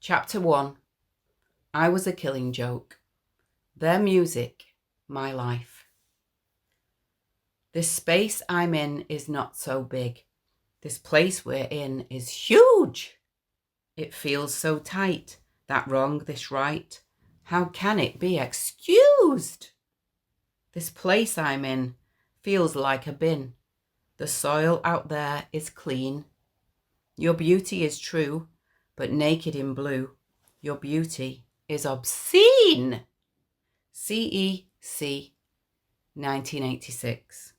Chapter 1. I was a killing joke. Their music, my life. This space I'm in is not so big. This place we're in is huge. It feels so tight, that wrong, this right. How can it be excused? This place I'm in feels like a bin. The soil out there is clean. Your beauty is true, but naked in blue. Your beauty is obscene. CEC, 1986.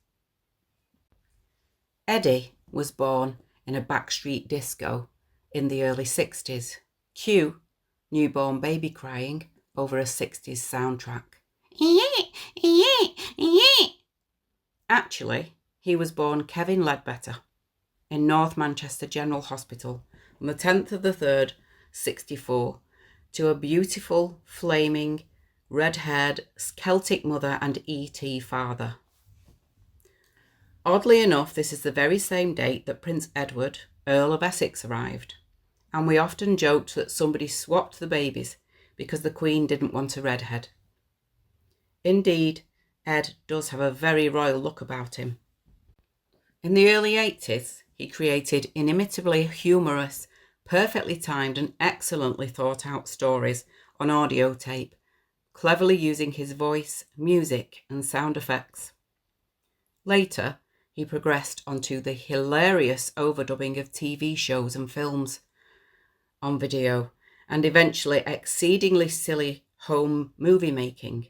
Eddie was born in a backstreet disco in the early 60s. Cue newborn baby crying over a 60s soundtrack. Actually, he was born Kevin Ledbetter in North Manchester General Hospital on the 10th of the 3rd, 64, to a beautiful, flaming, red-haired Celtic mother and E.T. father. Oddly enough, this is the very same date that Prince Edward, Earl of Essex, arrived, and we often joked that somebody swapped the babies because the Queen didn't want a redhead. Indeed, Ed does have a very royal look about him. In the early 80s, he created inimitably humorous, perfectly timed and excellently thought out stories on audio tape, cleverly using his voice, music and sound effects. Later, he progressed onto the hilarious overdubbing of TV shows and films on video, and eventually exceedingly silly home movie making.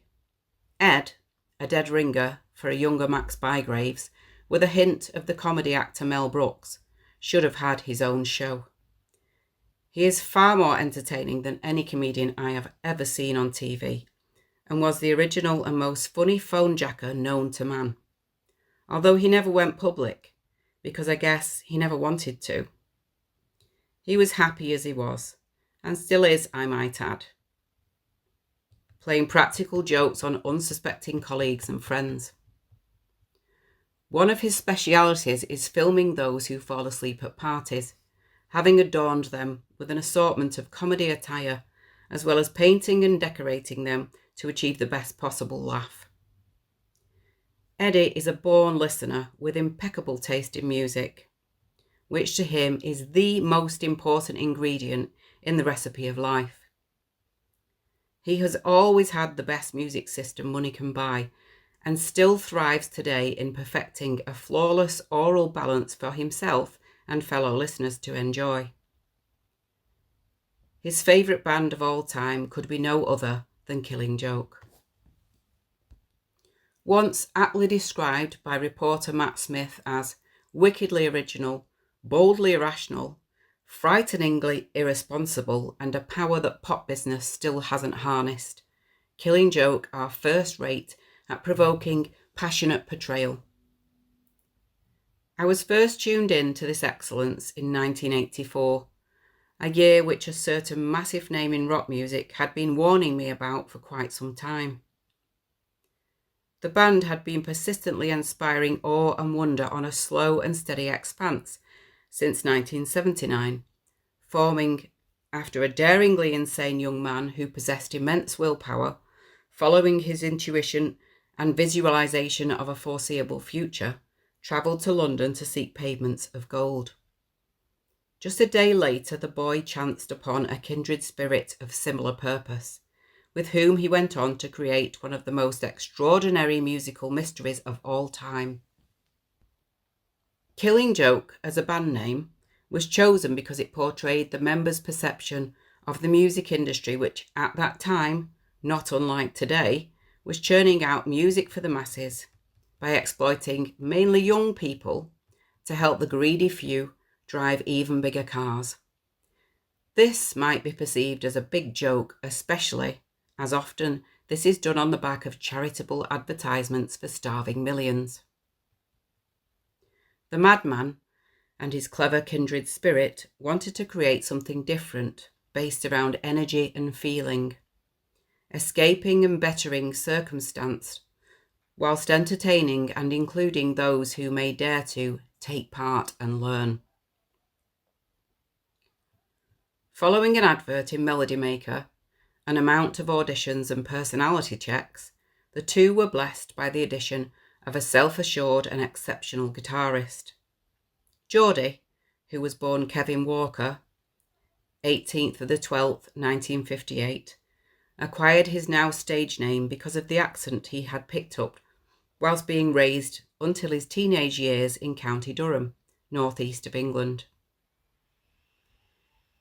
Ed, a dead ringer for a younger Max Bygraves, with a hint of the comedy actor Mel Brooks, should have had his own show. He is far more entertaining than any comedian I have ever seen on TV, and was the original and most funny phone jacker known to man. Although he never went public, because I guess he never wanted to. He was happy as he was, and still is, I might add, playing practical jokes on unsuspecting colleagues and friends. One of his specialities is filming those who fall asleep at parties, having adorned them with an assortment of comedy attire, as well as painting and decorating them to achieve the best possible laugh. Eddie is a born listener with impeccable taste in music, which to him is the most important ingredient in the recipe of life. He has always had the best music system money can buy, and still thrives today in perfecting a flawless aural balance for himself and fellow listeners to enjoy. His favourite band of all time could be no other than Killing Joke. Once aptly described by reporter Matt Smith as wickedly original, boldly irrational, frighteningly irresponsible, and a power that pop business still hasn't harnessed, Killing Joke are first rate at provoking passionate portrayal. I was first tuned in to this excellence in 1984, a year which a certain massive name in rock music had been warning me about for quite some time. The band had been persistently inspiring awe and wonder on a slow and steady expanse since 1979, forming after a daringly insane young man who possessed immense willpower, following his intuition and visualization of a foreseeable future, travelled to London to seek pavements of gold. Just a day later, the boy chanced upon a kindred spirit of similar purpose, with whom he went on to create one of the most extraordinary musical mysteries of all time. Killing Joke, as a band name, was chosen because it portrayed the members' perception of the music industry, which at that time, not unlike today, was churning out music for the masses by exploiting mainly young people to help the greedy few drive even bigger cars. This might be perceived as a big joke, especially as often this is done on the back of charitable advertisements for starving millions. The madman and his clever kindred spirit wanted to create something different based around energy and feeling, escaping and bettering circumstance, whilst entertaining and including those who may dare to take part and learn. Following an advert in Melody Maker, an amount of auditions and personality checks, the two were blessed by the addition of a self-assured and exceptional guitarist. Jodi, who was born Kevin Walker, 18th of the 12th, 1958, acquired his now stage name because of the accent he had picked up whilst being raised until his teenage years in County Durham, northeast of England.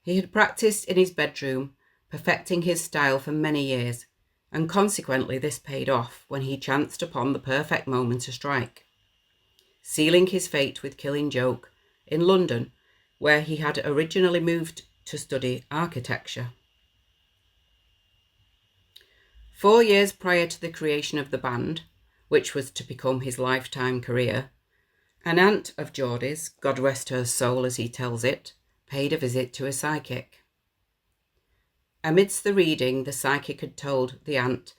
He had practiced in his bedroom, perfecting his style for many years, and consequently this paid off when he chanced upon the perfect moment to strike, sealing his fate with Killing Joke in London, where he had originally moved to study architecture. 4 years prior to the creation of the band, which was to become his lifetime career, an aunt of Jodi's, God rest her soul as he tells it, paid a visit to a psychic. Amidst the reading, the psychic had told the aunt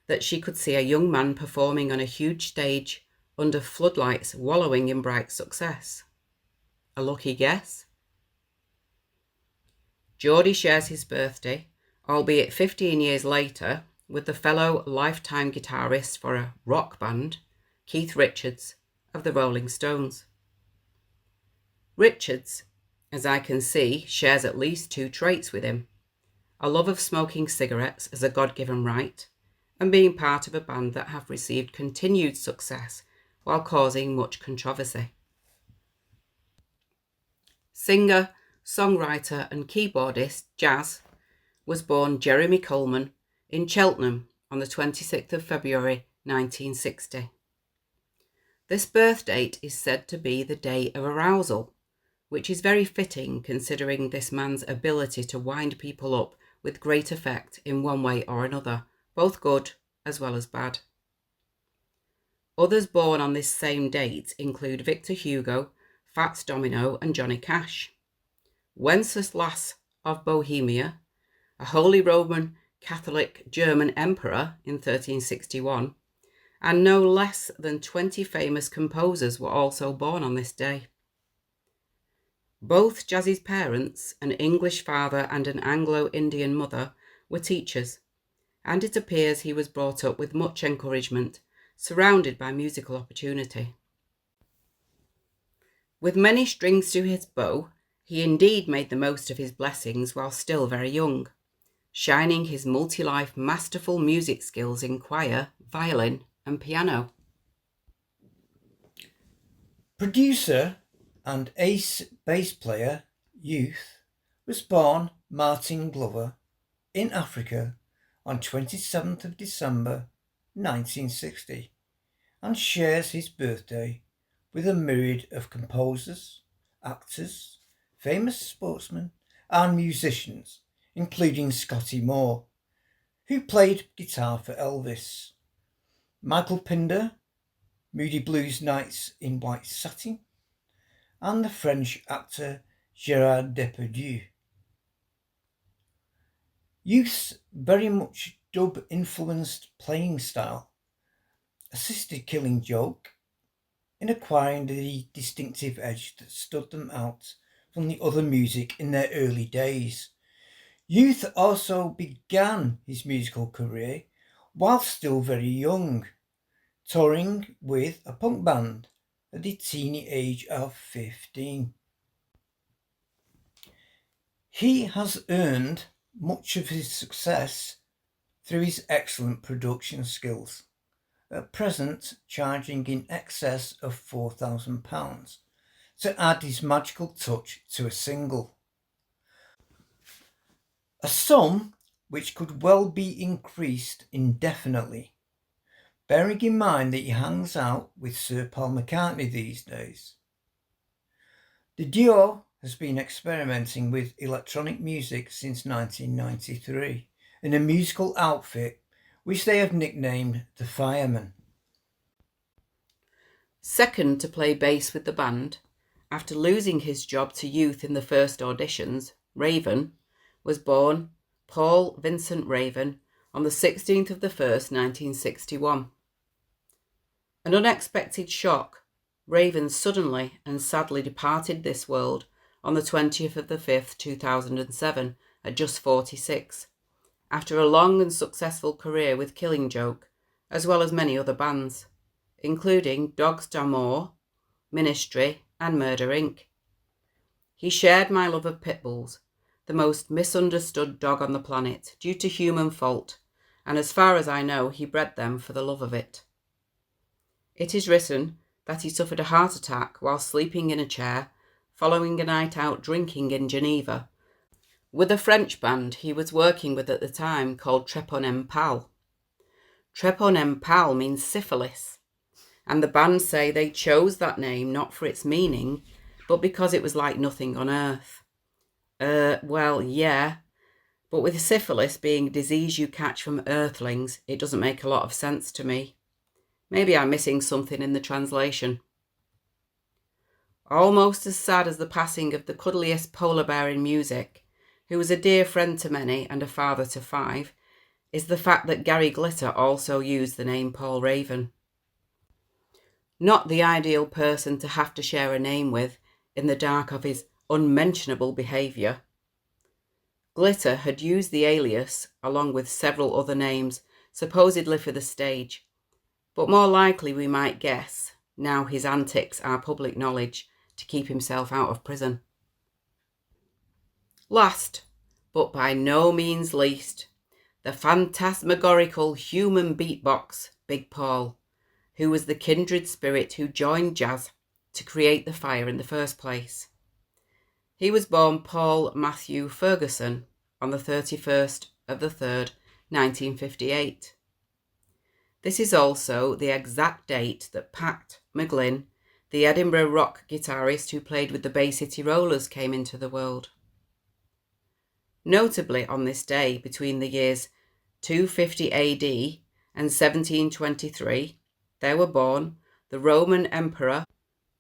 that she could see a young man performing on a huge stage under floodlights, wallowing in bright success. A lucky guess? Jodi shares his birthday, albeit 15 years later, with the fellow lifetime guitarist for a rock band, Keith Richards, of the Rolling Stones. Richards, as I can see, shares at least 2 traits with him: a love of smoking cigarettes as a God-given right, and being part of a band that have received continued success while causing much controversy. Singer, songwriter and keyboardist Jazz was born Jeremy Coleman in Cheltenham on the 26th of February 1960. This birth date is said to be the day of arousal, which is very fitting considering this man's ability to wind people up with great effect in one way or another, both good as well as bad. Others born on this same date include Victor Hugo, Fats Domino and Johnny Cash, Wenceslas of Bohemia, a Holy Roman Catholic German emperor in 1361, and no less than 20 famous composers were also born on this day. Both Jazzy's parents, an English father and an Anglo-Indian mother, were teachers, and it appears he was brought up with much encouragement, surrounded by musical opportunity. With many strings to his bow, he indeed made the most of his blessings while still very young, shining his multi-life masterful music skills in choir, violin and piano. Producer and ace bass player Youth was born Martin Glover in Africa on 27th of December 1960 and shares his birthday with a myriad of composers, actors, famous sportsmen and musicians, including Scotty Moore, who played guitar for Elvis, Michael Pinder, Moody Blues Nights in White Satin, and the French actor Gérard Depardieu. Youth's very much dub-influenced playing style assisted Killing Joke in acquiring the distinctive edge that stood them out from the other music in their early days. Youth also began his musical career while still very young, touring with a punk band at the teeny age of 15. He has earned much of his success through his excellent production skills, at present charging in excess of £4,000 to add his magical touch to a single. A sum which could well be increased indefinitely, bearing in mind that he hangs out with Sir Paul McCartney these days. The duo has been experimenting with electronic music since 1993 in a musical outfit which they have nicknamed the Firemen. Second to play bass with the band, after losing his job to Youth in the first auditions, Raven, was born Paul Vincent Raven on the 16th of the 1st, 1961. An unexpected shock, Raven suddenly and sadly departed this world on the 20th of the 5th, 2007, at just 46, after a long and successful career with Killing Joke, as well as many other bands, including Dogs d'Amour, Ministry, and Murder Inc. He shared my love of pit bulls, the most misunderstood dog on the planet due to human fault, and as far as I know, he bred them for the love of it. It is written that he suffered a heart attack while sleeping in a chair following a night out drinking in Geneva with a French band he was working with at the time called Treponem Pal. Treponem Pal means syphilis, and the band say they chose that name not for its meaning, but because it was like nothing on earth. Well, yeah, but with syphilis being a disease you catch from earthlings, it doesn't make a lot of sense to me. Maybe I'm missing something in the translation. Almost as sad as the passing of the cuddliest polar bear in music, who was a dear friend to many and a father to 5, is the fact that Gary Glitter also used the name Paul Raven. Not the ideal person to have to share a name with in the dark of his unmentionable behaviour. Glitter had used the alias, along with several other names, supposedly for the stage, but more likely we might guess, now his antics are public knowledge, to keep himself out of prison. Last, but by no means least, the phantasmagorical human beatbox, Big Paul, who was the kindred spirit who joined jazz to create the fire in the first place. He was born Paul Matthew Ferguson on the 31st of the 3rd, 1958. This is also the exact date that Pat McGlynn, the Edinburgh rock guitarist who played with the Bay City Rollers, came into the world. Notably, on this day, between the years 250 AD and 1723, there were born the Roman Emperor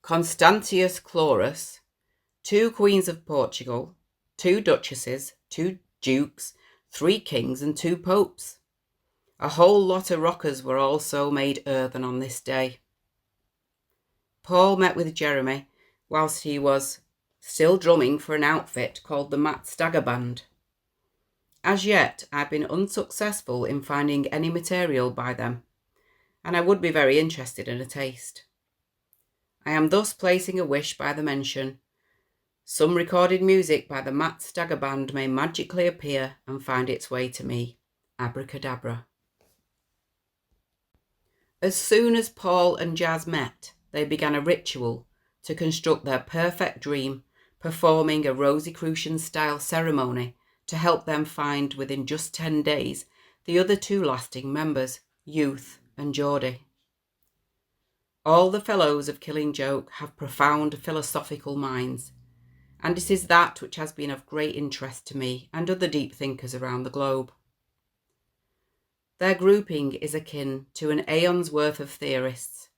Constantius Chlorus, 2 queens of Portugal, 2 duchesses, 2 dukes, 3 kings and 2 popes. A whole lot of rockers were also made earthen on this day. Paul met with Jeremy whilst he was still drumming for an outfit called the Matt Stagger Band. As yet, I've been unsuccessful in finding any material by them, and I would be very interested in a taste. I am thus placing a wish by the mention. Some recorded music by the Matt Stagger Band may magically appear and find its way to me. Abracadabra. As soon as Paul and Jazz met, they began a ritual to construct their perfect dream, performing a Rosicrucian-style ceremony to help them find, within just 10 days, the other 2 lasting members, Youth and Jodi. All the fellows of Killing Joke have profound philosophical minds, and it is that which has been of great interest to me and other deep thinkers around the globe. Their grouping is akin to an aeon's worth of theorists.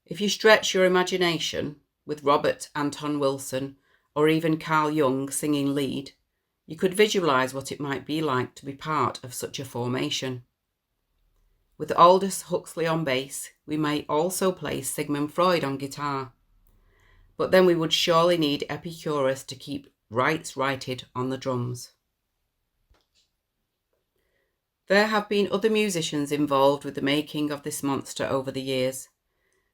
If you stretch your imagination, with Robert Anton Wilson or even Carl Jung singing lead, you could visualise what it might be like to be part of such a formation. With Aldous Huxley on bass, we may also place Sigmund Freud on guitar, but then we would surely need Epicurus to keep rights righted on the drums. There have been other musicians involved with the making of this monster over the years,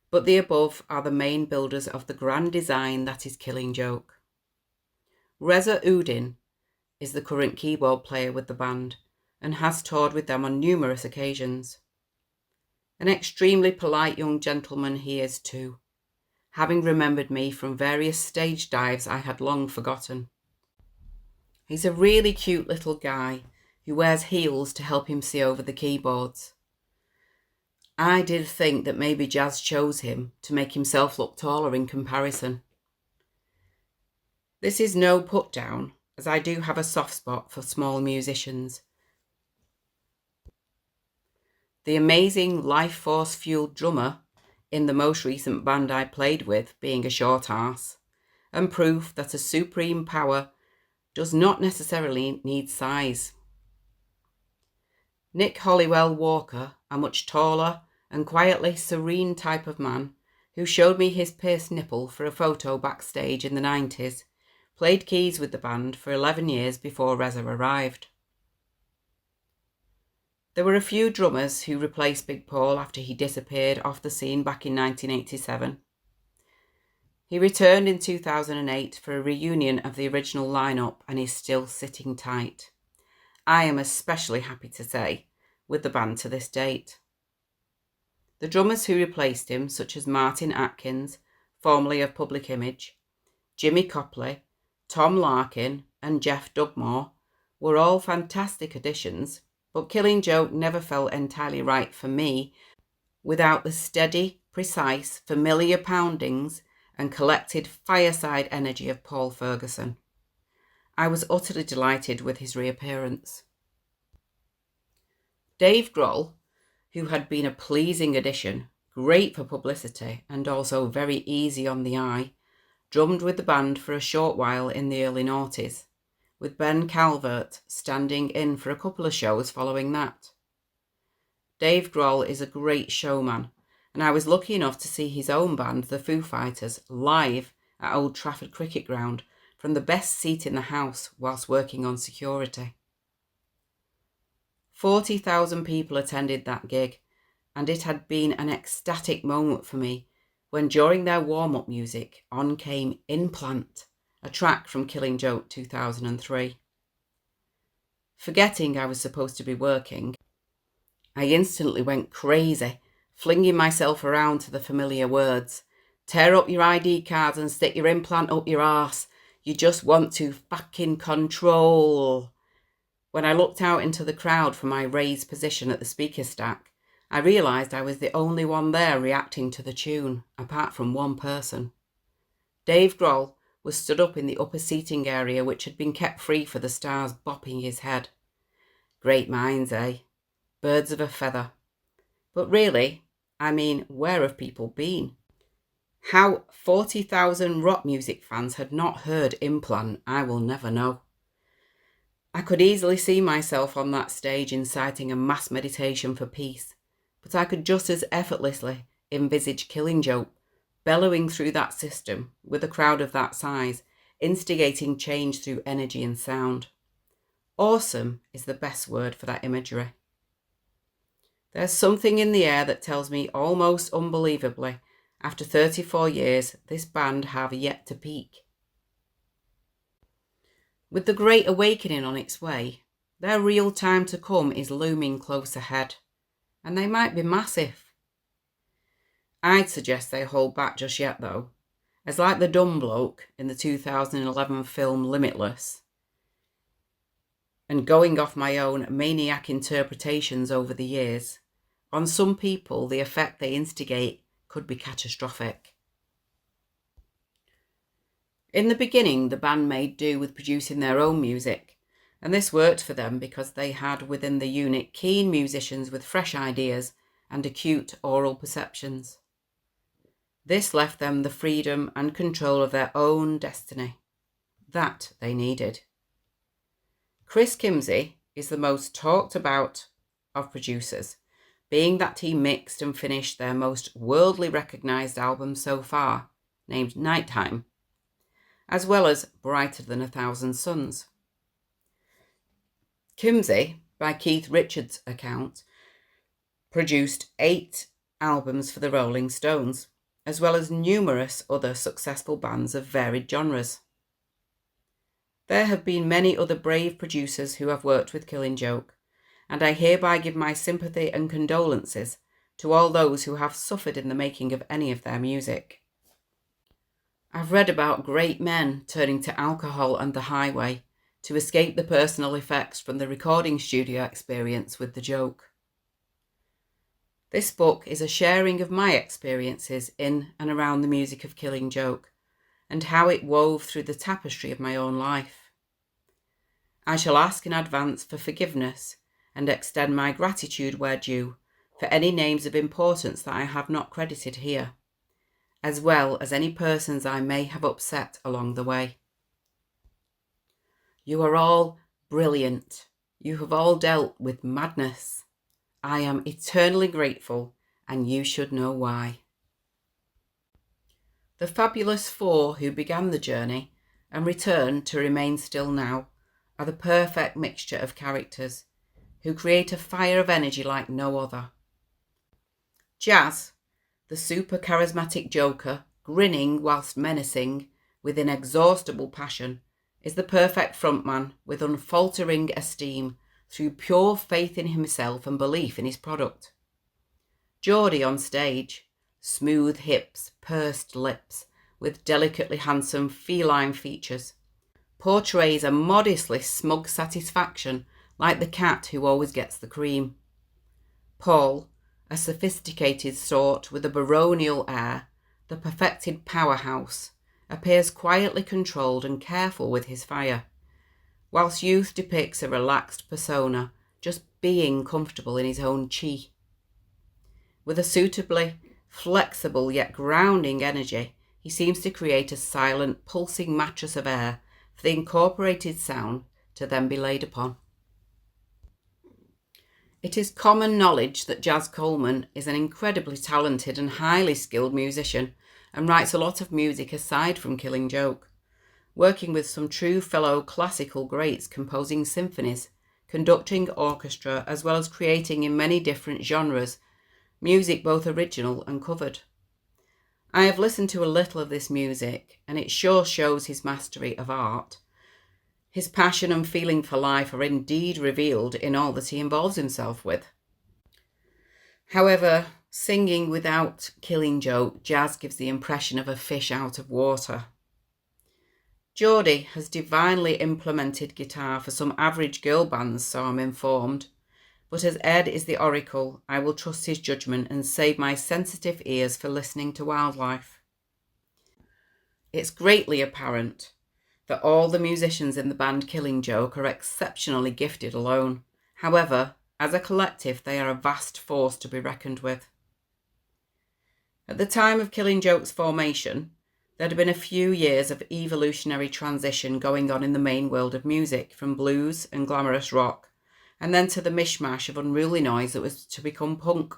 but the above are the main builders of the grand design that is Killing Joke. Reza Udin is the current keyboard player with the band and has toured with them on numerous occasions. An extremely polite young gentleman he is too, having remembered me from various stage dives I had long forgotten. He's a really cute little guy who wears heels to help him see over the keyboards. I did think that maybe Jazz chose him to make himself look taller in comparison. This is no put down, as I do have a soft spot for small musicians. The amazing life force fueled drummer in the most recent band I played with being a short arse, and proof that a supreme power does not necessarily need size. Nick Hollywell Walker, a much taller and quietly serene type of man who showed me his pierced nipple for a photo backstage in the 90s, played keys with the band for 11 years before Reza arrived. There were a few drummers who replaced Big Paul after he disappeared off the scene back in 1987. He returned in 2008 for a reunion of the original lineup and is still sitting tight. I am especially happy to say, with the band to this date. The drummers who replaced him, such as Martin Atkins, formerly of Public Image, Jimmy Copley, Tom Larkin and Jeff Dugmore, were all fantastic additions, but Killing Joke never felt entirely right for me without the steady, precise, familiar poundings and collected fireside energy of Paul Ferguson. I was utterly delighted with his reappearance. Dave Grohl, who had been a pleasing addition, great for publicity and also very easy on the eye, drummed with the band for a short while in the early noughties, with Ben Calvert standing in for a couple of shows following that. Dave Grohl is a great showman, and I was lucky enough to see his own band, the Foo Fighters, live at Old Trafford Cricket Ground from the best seat in the house whilst working on security. 40,000 people attended that gig, and it had been an ecstatic moment for me when during their warm-up music on came Implant, a track from Killing Joke 2003. Forgetting I was supposed to be working, I instantly went crazy, flinging myself around to the familiar words. Tear up your ID cards and stick your implant up your arse. You just want to fucking control. When I looked out into the crowd from my raised position at the speaker stack, I realised I was the only one there reacting to the tune, apart from one person. Dave Grohl was stood up in the upper seating area which had been kept free for the stars, bopping his head. Great minds, eh? Birds of a feather. But really, I mean, where have people been? How 40,000 rock music fans had not heard Implant, I will never know. I could easily see myself on that stage inciting a mass meditation for peace, but I could just as effortlessly envisage Killing Joke bellowing through that system with a crowd of that size, instigating change through energy and sound. Awesome is the best word for that imagery. There's something in the air that tells me almost unbelievably, after 34 years, this band have yet to peak. With the Great Awakening on its way, their real time to come is looming close ahead, and they might be massive. I'd suggest they hold back just yet though, as like the dumb bloke in the 2011 film Limitless, and going off my own maniac interpretations over the years, on some people the effect they instigate could be catastrophic. In the beginning, the band made do with producing their own music, and this worked for them because they had within the unit keen musicians with fresh ideas and acute oral perceptions. This left them the freedom and control of their own destiny. That they needed. Chris Kimsey is the most talked about of producers, being that he mixed and finished their most worldly recognised album so far, named Nighttime, as well as Brighter Than a Thousand Suns. Kimsey, by Keith Richards' account, produced 8 albums for the Rolling Stones, as well as numerous other successful bands of varied genres. There have been many other brave producers who have worked with Killing Joke, and I hereby give my sympathy and condolences to all those who have suffered in the making of any of their music. I've read about great men turning to alcohol and the highway to escape the personal effects from the recording studio experience with the joke. This book is a sharing of my experiences in and around the music of Killing Joke, and how it wove through the tapestry of my own life. I shall ask in advance for forgiveness and extend my gratitude where due for any names of importance that I have not credited here, as well as any persons I may have upset along the way. You are all brilliant. You have all dealt with madness. I am eternally grateful, and you should know why. The fabulous four who began the journey and return to remain still now are the perfect mixture of characters who create a fire of energy like no other. Jazz, the super charismatic joker, grinning whilst menacing with inexhaustible passion, is the perfect frontman with unfaltering esteem through pure faith in himself and belief in his product. Jodi on stage, smooth hips, pursed lips, with delicately handsome feline features, portrays a modestly smug satisfaction like the cat who always gets the cream. Paul, a sophisticated sort with a baronial air, the perfected powerhouse, appears quietly controlled and careful with his fire, whilst Youth depicts a relaxed persona, just being comfortable in his own chi. With a suitably flexible yet grounding energy, he seems to create a silent, pulsing mattress of air for the incorporated sound to then be laid upon. It is common knowledge that Jaz Coleman is an incredibly talented and highly skilled musician and writes a lot of music aside from Killing Joke, working with some true fellow classical greats, composing symphonies, conducting orchestra, as well as creating in many different genres, music both original and covered. I have listened to a little of this music, and it sure shows his mastery of art. His passion and feeling for life are indeed revealed in all that he involves himself with. However, singing without Killing Joke, Jaz gives the impression of a fish out of water. Jodi has divinely implemented guitar for some average girl bands, so I'm informed, but as Ed is the oracle, I will trust his judgment and save my sensitive ears for listening to wildlife. It's greatly apparent that all the musicians in the band Killing Joke are exceptionally gifted alone. However, as a collective, they are a vast force to be reckoned with. At the time of Killing Joke's formation, there had been a few years of evolutionary transition going on in the main world of music, from blues and glamorous rock, and then to the mishmash of unruly noise that was to become punk.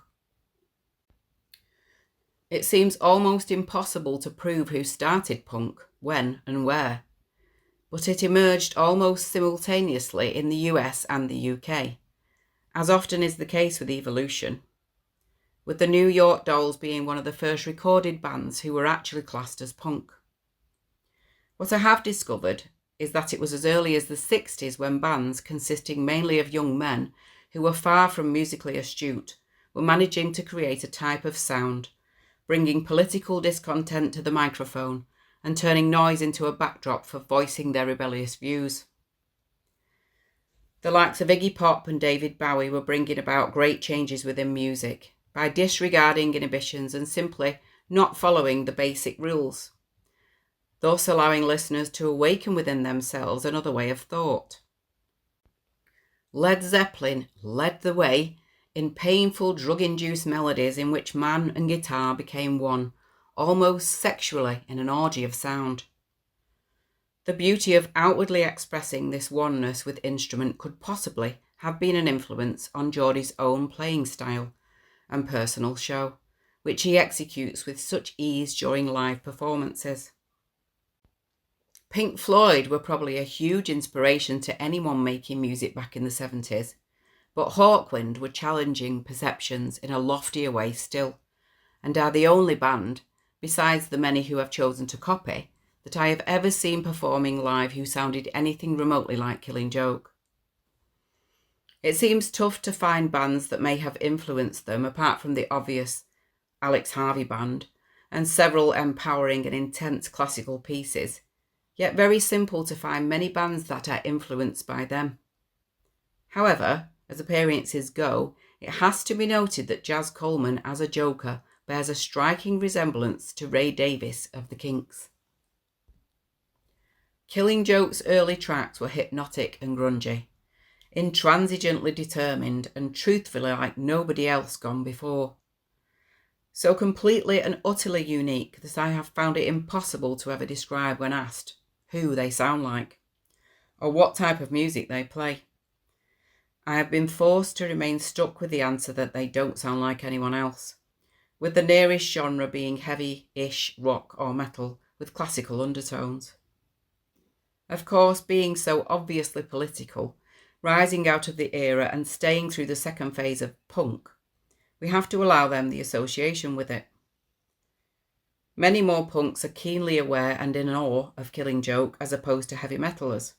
It seems almost impossible to prove who started punk, when and where, but it emerged almost simultaneously in the US and the UK, as often is the case with evolution, with the New York Dolls being one of the first recorded bands who were actually classed as punk. What I have discovered is that it was as early as the 60s when bands, consisting mainly of young men who were far from musically astute, were managing to create a type of sound, bringing political discontent to the microphone and turning noise into a backdrop for voicing their rebellious views. The likes of Iggy Pop and David Bowie were bringing about great changes within music by disregarding inhibitions and simply not following the basic rules, thus allowing listeners to awaken within themselves another way of thought. Led Zeppelin led the way in painful drug-induced melodies in which man and guitar became one, almost sexually in an orgy of sound. The beauty of outwardly expressing this oneness with instrument could possibly have been an influence on Jodi's own playing style and personal show, which he executes with such ease during live performances. Pink Floyd were probably a huge inspiration to anyone making music back in the 70s, but Hawkwind were challenging perceptions in a loftier way still, and are the only band, besides the many who have chosen to copy, that I have ever seen performing live who sounded anything remotely like Killing Joke. It seems tough to find bands that may have influenced them apart from the obvious Alex Harvey Band and several empowering and intense classical pieces, yet very simple to find many bands that are influenced by them. However, as appearances go, it has to be noted that Jaz Coleman as a joker bears a striking resemblance to Ray Davies of the Kinks. Killing Joke's early tracks were hypnotic and grungy, intransigently determined and truthfully like nobody else gone before. So completely and utterly unique that I have found it impossible to ever describe when asked who they sound like, or what type of music they play. I have been forced to remain stuck with the answer that they don't sound like anyone else, with the nearest genre being heavy-ish rock or metal with classical undertones. Of course, being so obviously political, rising out of the era and staying through the second phase of punk, we have to allow them the association with it. Many more punks are keenly aware and in awe of Killing Joke as opposed to heavy metalers,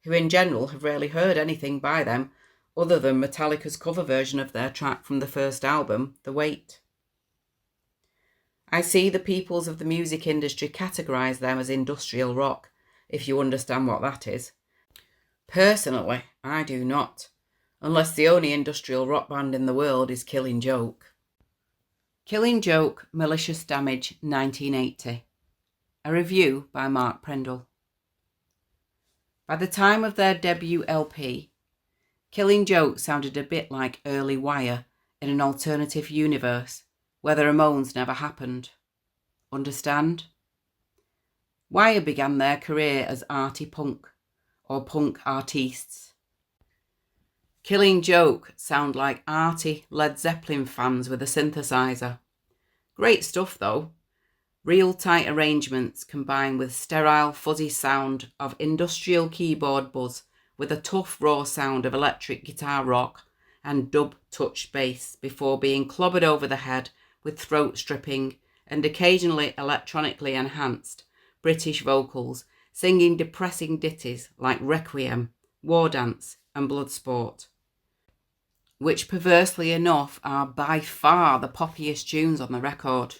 who in general have rarely heard anything by them other than Metallica's cover version of their track from the first album, The Weight. I see the peoples of the music industry categorise them as industrial rock, if you understand what that is. Personally, I do not, unless the only industrial rock band in the world is Killing Joke. Killing Joke, Malicious Damage, 1980. A review by Mark Prendle. By the time of their debut LP, Killing Joke sounded a bit like early Wire in an alternative universe where the Ramones never happened. Understand? Wire began their career as arty punk, or punk artistes. Killing Joke sound like arty Led Zeppelin fans with a synthesizer. Great stuff though. Real tight arrangements combined with sterile fuzzy sound of industrial keyboard buzz with a tough raw sound of electric guitar rock and dub touch bass before being clobbered over the head with throat stripping and occasionally electronically enhanced British vocals singing depressing ditties like Requiem, War Dance and Bloodsport, which perversely enough are by far the poppiest tunes on the record.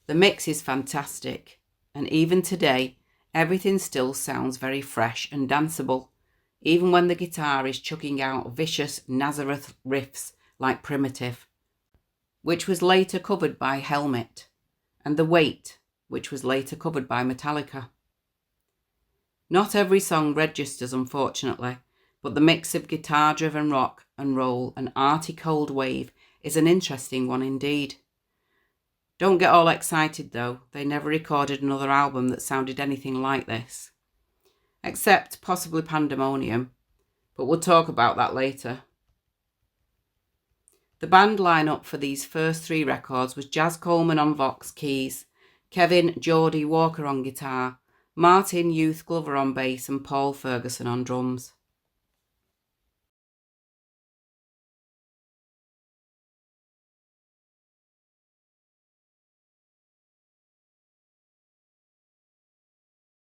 The mix is fantastic, and even today everything still sounds very fresh and danceable, even when the guitar is chucking out vicious Nazareth riffs like Primitive, which was later covered by Helmet, and The Weight, which was later covered by Metallica. Not every song registers, unfortunately, but the mix of guitar-driven rock and roll and arty cold wave is an interesting one indeed. Don't get all excited though, they never recorded another album that sounded anything like this. Except possibly Pandemonium, but we'll talk about that later. The band lineup for these first three records was Jazz Coleman on Vox keys, Kevin Jodi Walker on guitar, Martin Youth Glover on bass and Paul Ferguson on drums.